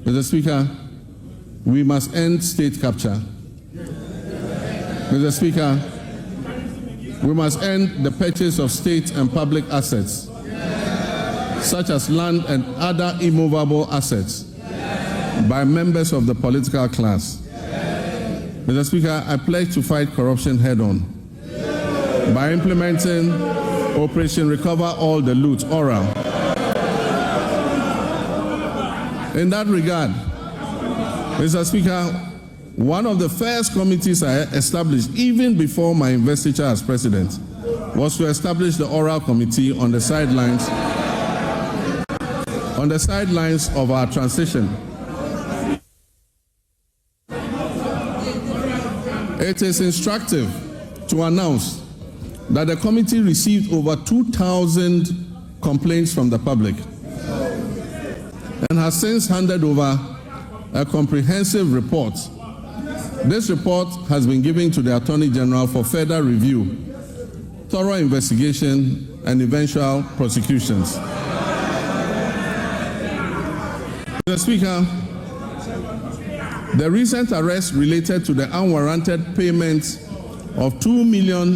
Mr. Speaker, we must end state capture. Mr. Speaker, we must end the purchase of state and public assets, such as land and other immovable assets, by members of the political class. Mr. Speaker, I pledge to fight corruption head-on by implementing Operation Recover All the Loot, oral. In that regard, Mr. Speaker, one of the first committees I established, even before my investiture as president, was to establish the oral committee on the sidelines of our transition. It is instructive to announce that the committee received over 2,000 complaints from the public and has since handed over a comprehensive report. This report has been given to the Attorney General for further review, thorough investigation, and eventual prosecutions. Mr. Speaker, the recent arrest related to the unwarranted payment of $2 million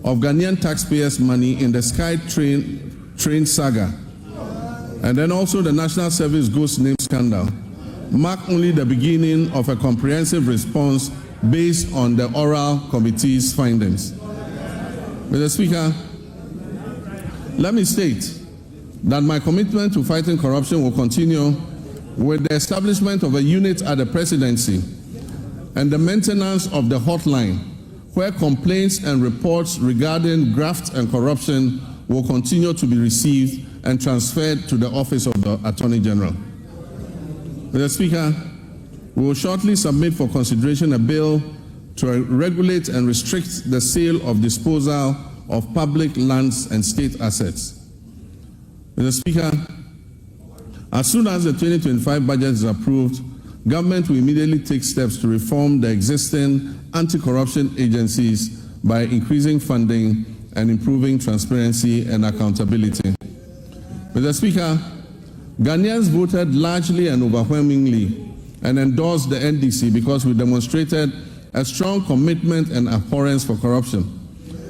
of Ghanaian taxpayers' money in the Sky train saga, and then also the National Service Ghost Name scandal, mark only the beginning of a comprehensive response based on the oral committee's findings. Mr. Speaker, let me state that my commitment to fighting corruption will continue with the establishment of a unit at the presidency and the maintenance of the hotline, where complaints and reports regarding graft and corruption will continue to be received and transferred to the Office of the Attorney General. Mr. Speaker, we will shortly submit for consideration a bill to regulate and restrict the sale of disposal of public lands and state assets. Mr. Speaker, as soon as the 2025 budget is approved, government will immediately take steps to reform the existing anti-corruption agencies by increasing funding and improving transparency and accountability. Mr. Speaker, Ghanaians voted largely and overwhelmingly and endorsed the NDC because we demonstrated a strong commitment and abhorrence for corruption.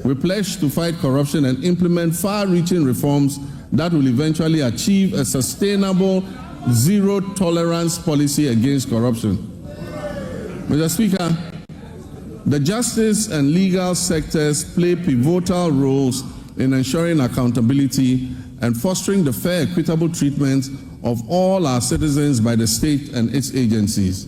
We pledged to fight corruption and implement far-reaching reforms that will eventually achieve a sustainable zero-tolerance policy against corruption. Mr. Speaker, the justice and legal sectors play pivotal roles in ensuring accountability and fostering the fair, equitable treatment of all our citizens by the state and its agencies.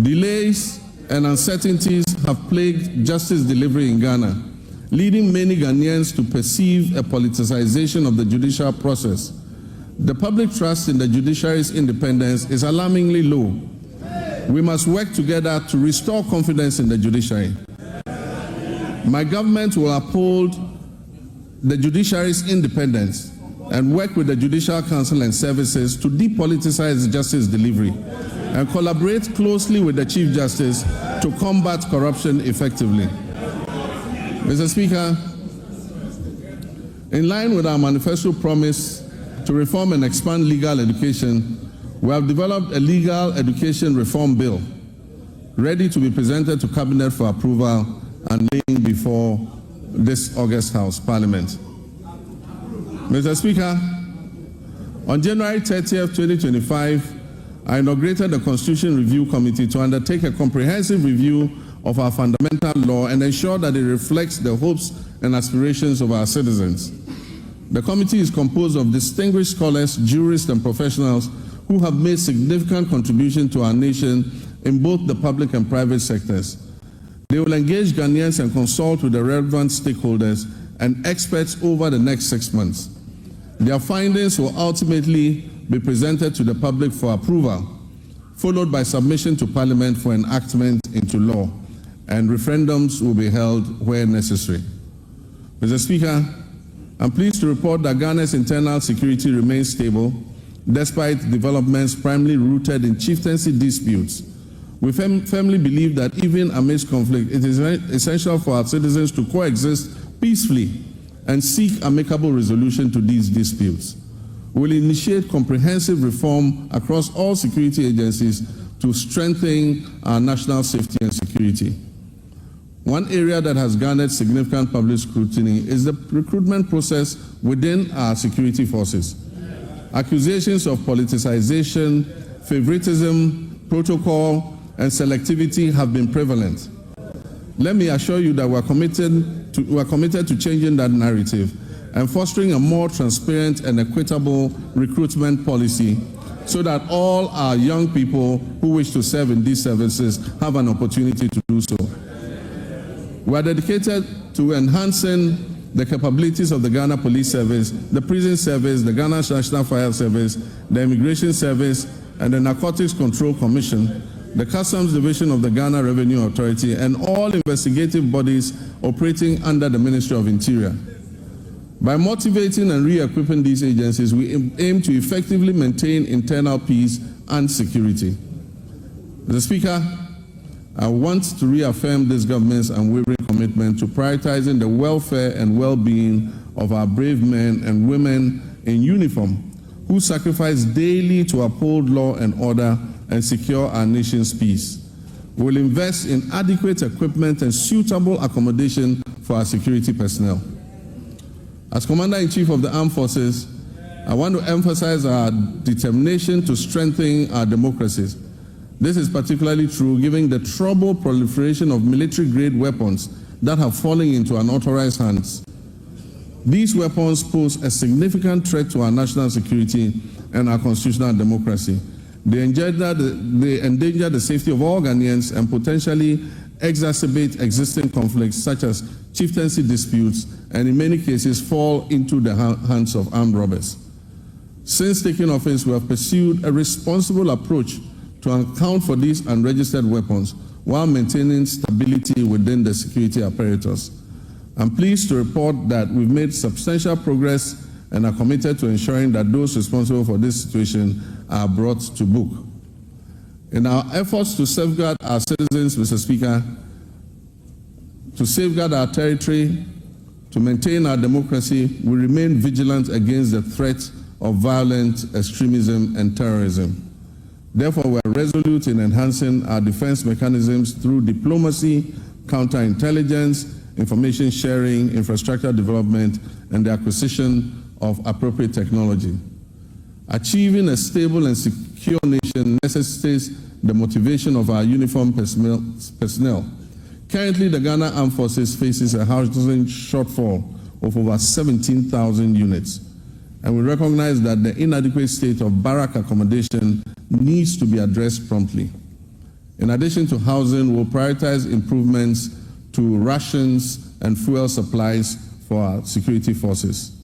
Delays and uncertainties have plagued justice delivery in Ghana, leading many Ghanaians to perceive a politicization of the judicial process. The public trust in the judiciary's independence is alarmingly low. We must work together to restore confidence in the judiciary. My government will uphold the judiciary's independence and work with the Judicial Council and services to depoliticize justice delivery and collaborate closely with the Chief Justice to combat corruption effectively. Mr. Speaker, in line with our manifesto promise to reform and expand legal education, we have developed a legal education reform bill ready to be presented to Cabinet for approval and laying before this August House Parliament. Mr. Speaker, on January 30th, 2025, I inaugurated the Constitution Review Committee to undertake a comprehensive review of our fundamental law and ensure that it reflects the hopes and aspirations of our citizens. The committee is composed of distinguished scholars, jurists, and professionals who have made significant contributions to our nation in both the public and private sectors. They will engage Ghanaians and consult with the relevant stakeholders and experts over the next 6 months. Their findings will ultimately be presented to the public for approval, followed by submission to Parliament for enactment into law, and referendums will be held where necessary. Mr. Speaker, I'm pleased to report that Ghana's internal security remains stable despite developments primarily rooted in chieftaincy disputes. We firmly believe that even amidst conflict, it is essential for our citizens to coexist peacefully and seek amicable resolution to these disputes. We will initiate comprehensive reform across all security agencies to strengthen our national safety and security. One area that has garnered significant public scrutiny is the recruitment process within our security forces. Accusations of politicization, favoritism, protocol, and selectivity have been prevalent. Let me assure you that we are committed to changing that narrative and fostering a more transparent and equitable recruitment policy so that all our young people who wish to serve in these services have an opportunity to do so. We are dedicated to enhancing the capabilities of the Ghana Police Service, the Prison Service, the Ghana National Fire Service, the Immigration Service, and the Narcotics Control Commission, the Customs Division of the Ghana Revenue Authority, and all investigative bodies operating under the Ministry of Interior. By motivating and re-equipping these agencies, we aim to effectively maintain internal peace and security. Mr. Speaker, I want to reaffirm this government's unwavering commitment to prioritizing the welfare and well-being of our brave men and women in uniform who sacrifice daily to uphold law and order and secure our nation's peace. We will invest in adequate equipment and suitable accommodation for our security personnel. As Commander-in-Chief of the Armed Forces, I want to emphasize our determination to strengthen our democracies. This is particularly true given the troubled proliferation of military-grade weapons that have fallen into unauthorized hands. These weapons pose a significant threat to our national security and our constitutional democracy. They endanger the safety of all Ghanaians and potentially exacerbate existing conflicts such as chieftaincy disputes, and in many cases fall into the hands of armed robbers. Since taking office, we have pursued a responsible approach to account for these unregistered weapons while maintaining stability within the security apparatus. I'm pleased to report that we've made substantial progress and are committed to ensuring that those responsible for this situation are brought to book. In our efforts to safeguard our citizens, Mr. Speaker, to safeguard our territory, to maintain our democracy, we remain vigilant against the threat of violent extremism and terrorism. Therefore, we are resolute in enhancing our defense mechanisms through diplomacy, counterintelligence, information sharing, infrastructure development, and the acquisition of appropriate technology. Achieving a stable and secure nation necessitates the motivation of our uniformed personnel. Currently, the Ghana Armed Forces faces a housing shortfall of over 17,000 units, and we recognize that the inadequate state of barrack accommodation needs to be addressed promptly. In addition to housing, we'll prioritize improvements to rations and fuel supplies for our security forces.